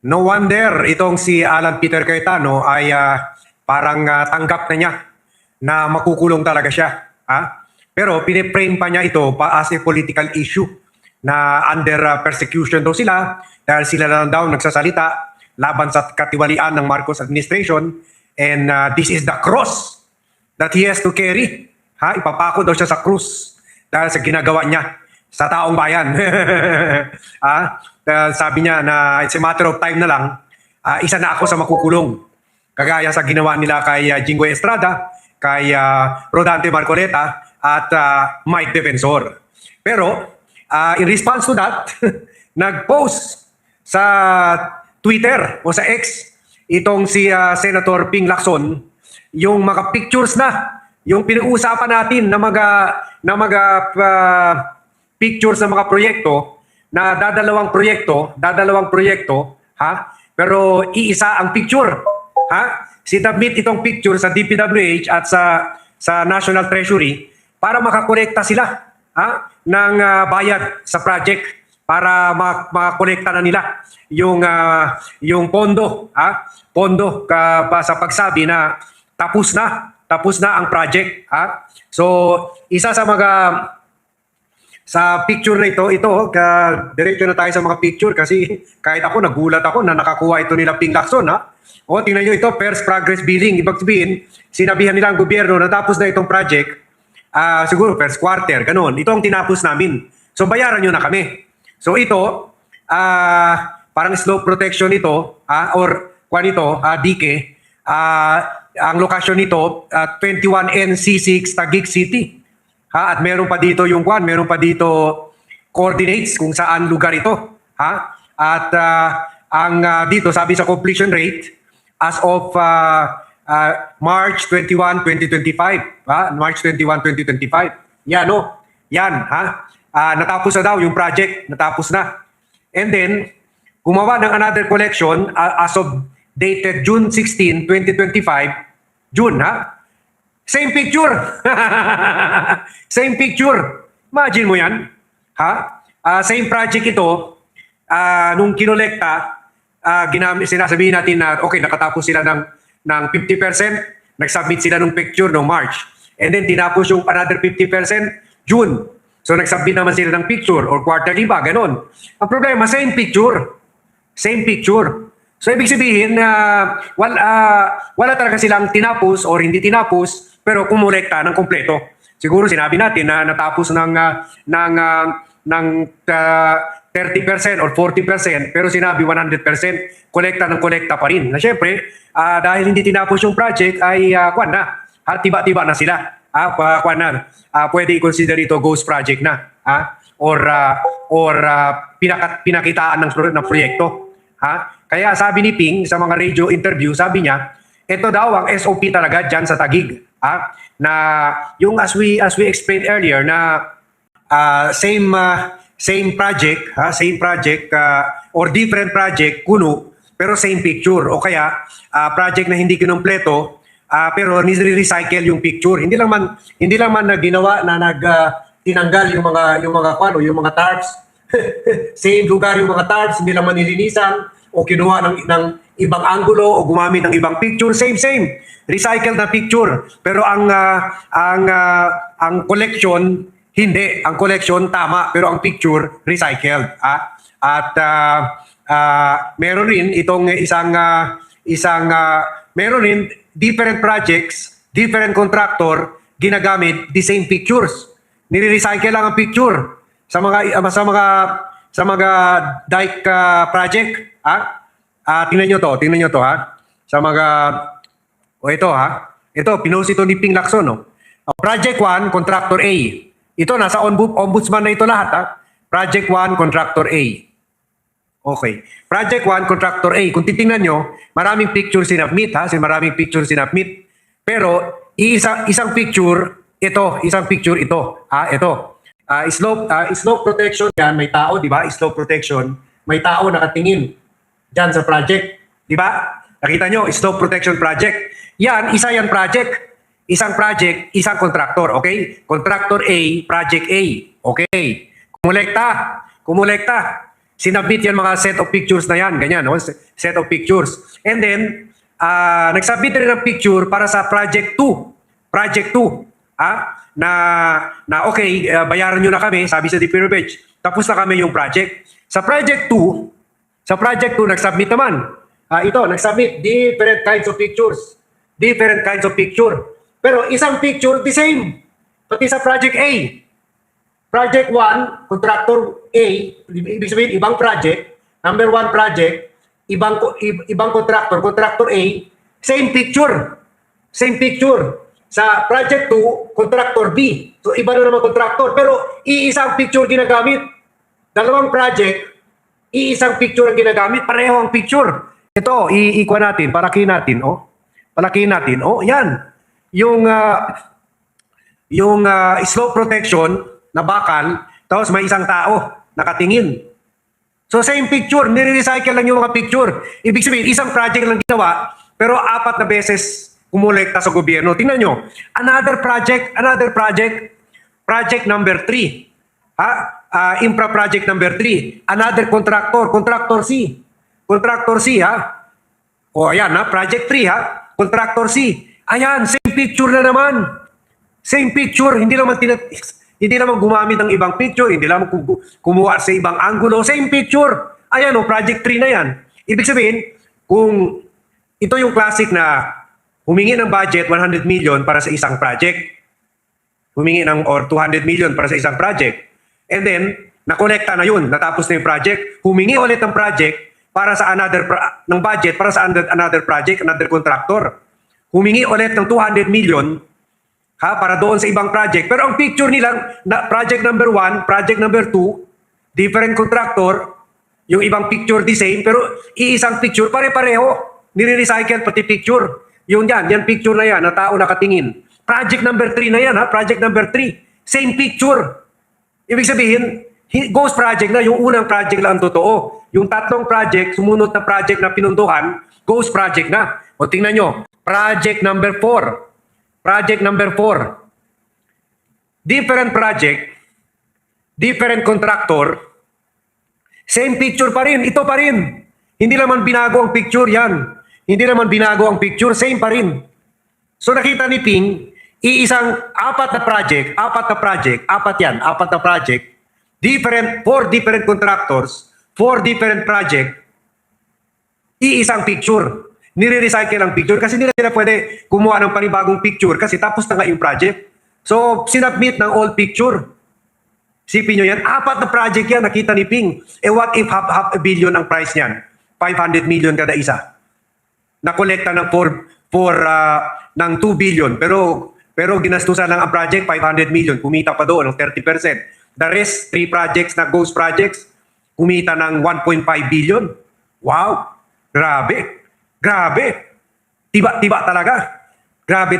No wonder itong si Alan Peter Cayetano ay parang tanggap na niya na makukulong talaga siya. Pero piniprame pa niya ito as a political issue na under persecution daw sila dahil sila lang daw nagsasalita laban sa katiwalian ng Marcos administration, and this is the cross that he has to carry. Ipapako daw siya sa krus dahil sa ginagawa niya sa taong bayan. Sabi niya na it's a matter of time na lang, isa na ako sa makukulong. Kagaya sa ginawa nila kay Jinggoy Estrada, kay Rodante Marcoleta at Mike Defensor. Pero in response to that, nag-post sa Twitter o sa X itong si Senator Ping Lacson yung mga pictures na yung pinag-uusapan natin na mga pictures ng mga proyekto na dadalawang proyekto, pero iisa ang picture, sinabmit itong picture sa DPWH at sa National Treasury para makakolekta sila ng bayad sa project, para makakolekta na nila yung pondo, sa pagsabi na tapos na ang project. So isa sa picture na ito, diretso na tayo sa mga picture kasi kahit ako nagulat ako na nakakuha ito nila Ping Lacson. Tingnan nyo ito, first progress billing. Ibig sabihin, sinabihan nila ang gobyerno na tapos na itong project, siguro first quarter, ganun. Ito ang tinapos namin. So bayaran nyo na kami. So ito, parang slope protection ito, or kwan ito, dike, ang lokasyon nito, 21NC6 Taguig City. At meron pa dito meron pa dito coordinates kung saan lugar ito. At ang dito sabi sa completion rate as of March 21, 2025. March 21, 2025. Yan, natapos na daw yung project, natapos na. And then, gumawa ng another collection as of dated June 16, 2025. June, Same picture. Same picture. Imagine mo yan. Same project ito. Nung kinolekta, sinasabihin natin na okay, nakatapos sila ng 50%. Nag-submit sila ng picture no March. And then tinapos yung another 50% June. So nag-submit naman sila ng picture or quarterly ba, ganun. Ang problema, same picture. Same picture. So ibig sabihin na wala talaga silang tinapos or hindi tinapos, pero kumolekta ng kompleto. Siguro sinabi natin na natapos ng 30% or 40%, pero sinabi 100%, kolekta ng kolekta pa rin. Na syempre, dahil hindi tinapos yung project, ay tiba-tiba na sila. Pwede i-consider ito ghost project na. Or pinakitaan ng proyekto. Kaya sabi ni Ping sa mga radio interview, sabi niya, ito daw ang SOP talaga dyan sa Taguig. Na yung as we explained earlier na same project, or different project kuno pero same picture, o kaya project na hindi kinumpleto pero ni-recycle yung picture. Hindi lang man na ginawa na tinanggal yung mga tarps. Same lugar yung mga tarps, hindi lang man nilinisan o kinuha ng ibang angulo o gumamit ng ibang picture, same. Recycled na picture. Pero ang collection hindi, ang collection tama pero ang picture recycled. At meron rin itong meron rin different projects, different contractor ginagamit the same pictures. Nire-recycle lang ang picture sa mga dike project. Tingnan nyo to sa mga ito pinost ito ni Ping Lacson, Project 1 contractor A, ito nasa ombudsman na ito lahat. Project 1 contractor A, okay. Project 1 contractor A, kung titingnan nyo, maraming picture sinabmit, pero isang picture ito, slope protection yan, may tao, di ba? Slope protection, may tao nakatingin dyan sa project, di ba? Nakita nyo, slope protection project. Yan, yan project. Isang project, isang contractor, okay? Contractor A, project A, okay? Kumulekta. Sinubmit yan mga set of pictures na yan, ganyan, no? Set of pictures. And then, nagsubmit rin ng picture para sa Project 2. Project 2, na okay, bayaran nyo na kami, sabi sa DPWH. Tapos na kami yung project. Sa Project 2, nagsubmit naman. Nagsubmit different kinds of pictures. Different kinds of picture. Pero isang picture, the same. Pati sa Project A. Project 1, contractor A, ibig sabihin, ibang project. Number 1 project, ibang contractor A, same picture. Same picture. Sa Project 2, contractor B. So, iba na naman contractor. Pero, iisang picture ginagamit. Dalawang project, iisang picture ang ginagamit. Pareho ang picture. Ito, iikwa natin, palakihin natin. Palakihin natin. Yan. Yung slope protection na bakal, tapos may isang tao nakatingin. So, same picture. Nire-recycle lang yung mga picture. Ibig sabihin, isang project lang ginawa, pero 4 na beses kumulekta sa gobyerno. Tingnan nyo, another project, project number 3. Infra project number 3. Another contractor C. Contractor C, ayan, project 3, contractor C. Ayan, same picture na naman. Same picture, hindi naman gumamit ng ibang picture, hindi naman kumuha sa ibang angulo. Same picture. Ayan, project 3 na yan. Ibig sabihin, kung ito yung classic na humingi ng budget 100 million para sa isang project. Humingi ng or 200 million para sa isang project. And then, nakolekta na yun, natapos na yung project. Humingi ulit ng project para sa ng budget para sa another project, another contractor. Humingi ulit ng 200 million para doon sa ibang project. Pero ang picture nilang project number 1, project number 2, different contractor, yung ibang picture the same, pero iisang picture, pare-pareho. Nire-recycle pati picture. Yan picture na yan, na tao nakatingin. Project number 3 na yan, project number 3. Same picture. Ibig sabihin, ghost project na, yung unang project lang ang totoo. Yung 3 project, sumunod na project na pinunduhan, ghost project na. O tingnan nyo, project number 4. Project number 4. Different project, different contractor, same picture pa rin, ito pa rin. Hindi naman binago ang picture yan. Hindi naman binago ang picture, same pa rin. So nakita ni Ping, apat na project, different, 4 different contractors, 4 different project, iisang picture. Nire-recycle ang picture kasi hindi na sila pwede kumuha ng panibagong picture kasi tapos na nga yung project. So, sinubmit ng old picture. Sipin nyo yan, 4 na project yan, nakita ni Ping. What if half a billion ang price niyan? 500 million kada isa. Nakolekta ng 2 billion pero ginastusan lang ang project 500 million, kumita pa doon ng 30%. The rest 3 projects na ghost projects kumita ng 1.5 billion. Wow, grabe tiba talaga. Grabe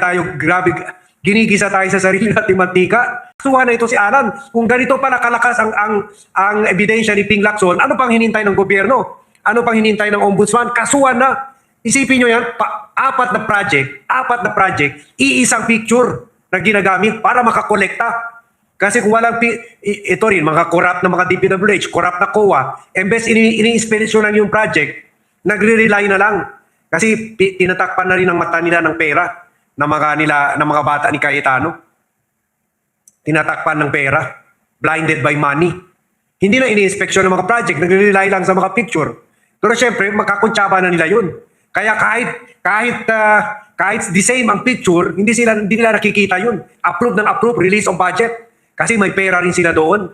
ginigisa tayo sa sarili nating mantika. Suha na ito si Alan. Kung ganito pa nakalakas ang ebidensya ni Ping Lacson, ano pang hinintay ng gobyerno? Ano pang hinintay ng ombudsman? Kasuhan na. Isipin nyo yan, 4 na project, iisang picture na ginagamit para makakolekta. Kasi kung walang, ito rin, mga corrupt na mga DPWH, corrupt na COA, imbes ini-inspeksyon lang yung project, nagre-rely na lang. Kasi tinatakpan na rin ang mata nila ng pera ng mga bata ni Cayetano. Tinatakpan ng pera, blinded by money. Hindi na ini-inspeksyon ng mga project, nagre-rely lang sa mga picture. Pero syempre, makakuntsaba na nila yun. Kaya kahit the same ang picture, hindi nila nakikita yun. Approve ng approve, release of budget. Kasi may pera rin sila doon.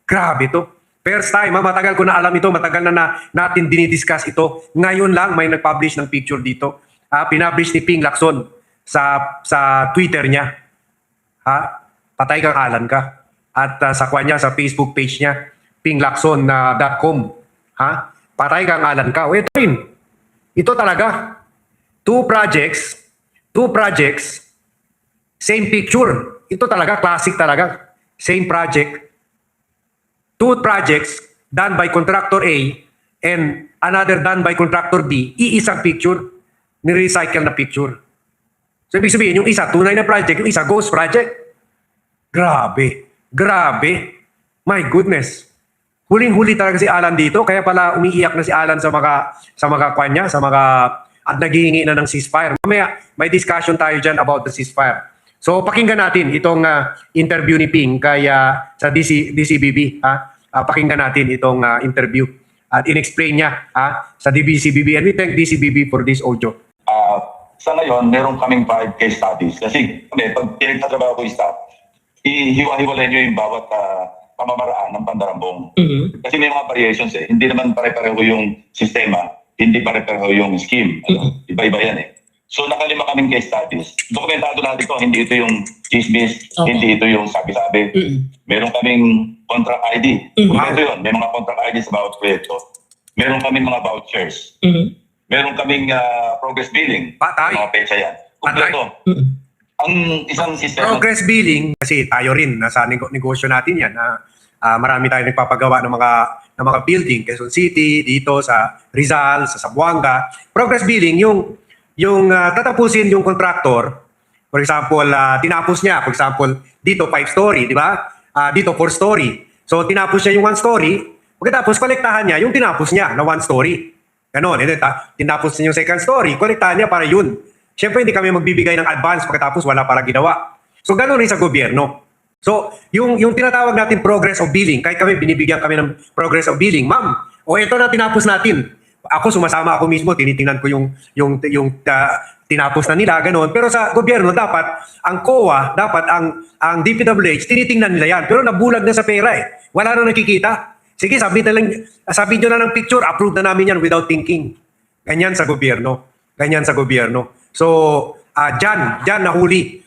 Grabe to. First time, matagal ko na alam ito, matagal na natin dinidiscuss ito. Ngayon lang may nag-publish ng picture dito. Pinablish ni Ping Lacson sa Twitter niya. Patay kang Alan ka. At sa kanya, sa Facebook page niya, pinglacson.com. Patay kang Alan ka. Ito rin. Ito talaga, 2 projects, same picture. Ito talaga, classic talaga. Same project. 2 projects done by contractor A and another done by contractor B. Iisang picture, ni-recycle na picture. So, ibig sabihin, yung isa, tunay na project, yung isa, ghost project. Grabe. My goodness. Huling-huli talaga si Alan dito, kaya pala umiiyak na si Alan sa mga kwan niya, at naghihingi na ng ceasefire. Mamaya may discussion tayo dyan about the ceasefire. So pakinggan natin itong interview ni Ping kay sa DCBB. Pakinggan natin itong interview at in-explain niya sa DCBB, and we thank DCBB for this audio. Sa ngayon, meron kaming 5 case studies. Kasi kami, pag pinagtatrabaho ko yung staff, ihiwa-hiwalay nyo yung bawat pamamaraan ng pandarambong. Kasi may mga variations eh. Hindi naman pare-pareho yung sistema, hindi pare-pareho yung scheme. Iba-iba yan eh. So nakalima kaming case studies. Dokumentado natin ito, hindi ito yung chismis, hindi ito yung sabi-sabi. Meron kaming contract ID. Ito yun, may mga contract ID sa bawat proyekto. Meron kaming mga vouchers. Meron kaming progress billing. Patay. Mga petsa yan. Kompleto. Ang isang sistema... Progress billing, kasi tayo rin, nasa negosyo natin yan, marami tayo nagpapagawa ng mga building, Quezon City, dito sa Rizal, sa Zamboanga. Progress billing, yung tatapusin yung contractor, for example, tinapos niya, for example, dito 5-story, di ba? Dito 4-story. So, tinapos niya yung 1 story, pagkatapos, kolektahan niya yung tinapos niya na 1 story. Ganon, tinapos niya yung 2nd story, kolektahan niya para yun. Siyempre, hindi kami magbibigay ng advance pagkatapos wala para ginawa. So, ganon rin sa gobyerno. So, yung tinatawag natin progress of billing, kahit kami binibigyan kami ng progress of billing, ma'am, ito na tinapos natin. Ako, sumasama ako mismo, tinitingnan ko yung tinapos na nila, ganon. Pero sa gobyerno, dapat, ang COA, dapat ang DPWH, tinitingnan nila yan. Pero nabulag na sa pera eh. Wala na nakikita. Sige, sabi nyo na ng picture, approve na namin yan without thinking. Ganyan sa gobyerno. Ganyan sa gobyerno. So, dyan nahuli.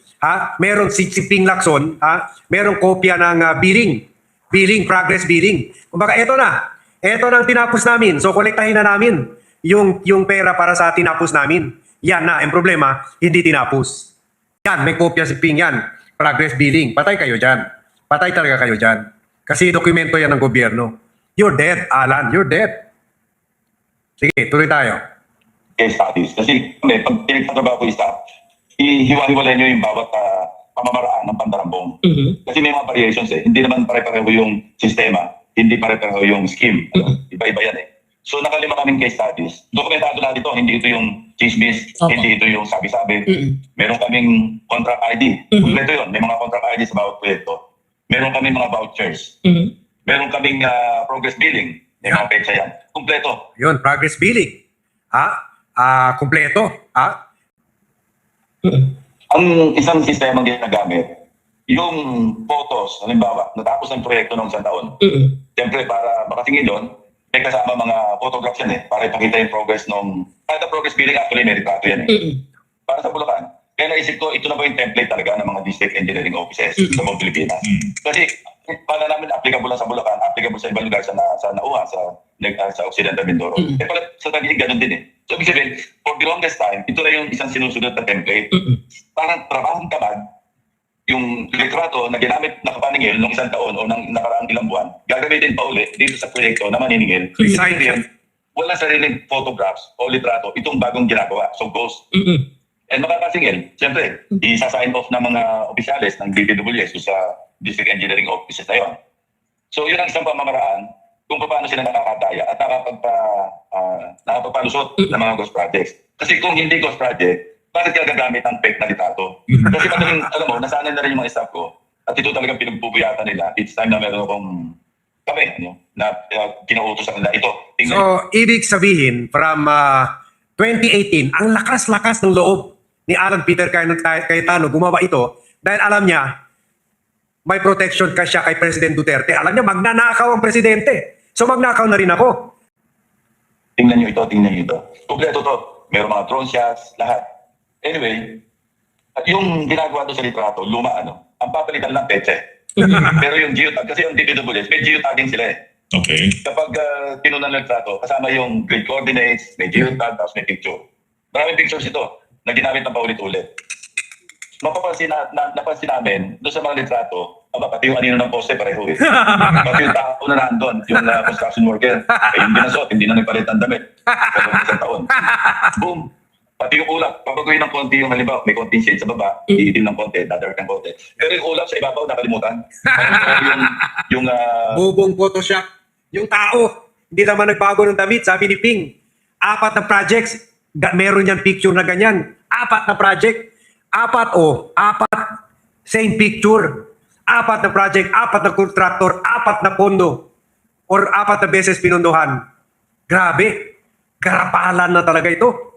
Meron si Ping Lacson, meron kopya ng billing, progress billing. Kumbaga, eto na ang tinapos namin. So, kolektahin na namin yung pera para sa tinapos namin. Yan na, ang problema, hindi tinapos. Yan, may kopya si Ping yan. Progress billing. Patay kayo dyan. Patay talaga kayo dyan. Kasi dokumento yan ng gobyerno. You're dead, Alan. You're dead. Sige, tuloy tayo. Case studies. Kasi kami, pag pinagtatrabaho ko yung staff, ihiwa-hiwalay nyo yung bawat pamamaraan ng pandarambong. Kasi may mga variations eh. Hindi naman pare-pareho yung sistema, hindi pare-pareho yung scheme. Iba-iba yan eh. So nakalima kaming case studies. Dokumentado natin ito, hindi ito yung chismis, hindi ito yung sabi-sabi. Meron kaming contract ID. Kompleto yun, may mga contract ID sa bawat proyekto. Meron kaming mga vouchers. Meron kaming progress billing. May mga petsa yan. Kompleto. Yun, progress billing. Kompleto. Ang isang sistema ginagamit, yung photos, halimbawa, natapos ng proyekto ng isang taon. Siyempre, para makasingin doon, may kasama mga photographs yan eh, para ipakita yung progress ng... Kahit ang progress billing, actually, may retrato yan eh. Para sa Bulacan. Kaya naisip ko, ito na ba yung template talaga ng mga district engineering offices sa buong Pilipinas? Kasi, para namin applicable lang sa Bulacan, applicable sa ibang lugar sa Nauha, sa Occidental Mindoro. Pala sa Taguig, ganun din eh. So, ibig sabihin, for the longest time, ito na yung isang sinusunod na template. Parang trabahong tamad, yung litrato na ginamit na kapaningil ng isang taon o ng nakaraang ilang buwan, gagamitin pa ulit dito sa proyekto na maniningil. Design. Walang sariling photographs o litrato, itong bagong ginagawa. So, ghost. And makakasingil, siyempre, isa-sign off ng mga opisyalis ng DPWH sa district engineering offices na yun. So, yun ang isang pamamaraan kung paano sila nakakataya at nakapagpalusot ng mga ghost projects. Kasi kung hindi ghost project, bakit ka gagamit ng fake na litrato? Kasi madaling, alam mo, nasanay na rin yung mga staff ko at ito talagang pinagpupuyatan nila. It's time na meron akong kami, na kinautos sa kanila. Ito, tingnan. So, ibig sabihin, from 2018, ang lakas-lakas ng loob ni Alan Peter Cayetano gumawa ito dahil alam niya may protection ka siya kay President Duterte. Alam niya, magnanakaw ang presidente. So, magnakaw na rin ako. Tingnan nyo ito, tingnan nyo ito. Kompleto to. Meron mga drone shots, lahat. Anyway, at yung ginagawa doon sa litrato, luma ang papalitan lang peche. Pero yung geotag, kasi yung DPWS, may geotagging sila eh. Okay. Kapag tinunan ng litrato, kasama yung grid coordinates, may geotag, tapos may picture. Maraming pictures ito na ginamit na paulit-ulit. Mapapansin napansin namin, doon sa mga litrato, pati yung anino ng poste pareho eh. Pati yung tao na nandun, yung construction worker, hindi na suot, hindi na nagpalit ng damit. Pero isang taon. Boom! Pati yung ulap, papaguhin ng konti yung halimbawa, may konting shade sa baba, iitim ng konti, dadark ng konti. Pero yung ulap sa ibabaw, nakalimutan. Yung Bubong Photoshop. Yung tao, hindi naman nagbago ng damit, sabi ni Ping. 4 na projects, meron yan picture na ganyan. 4 na project. 4, same picture. 4 na project, 4 na contractor, 4 na pondo. Or 4 na beses pinunduhan. Grabe. Garapalan na talaga ito.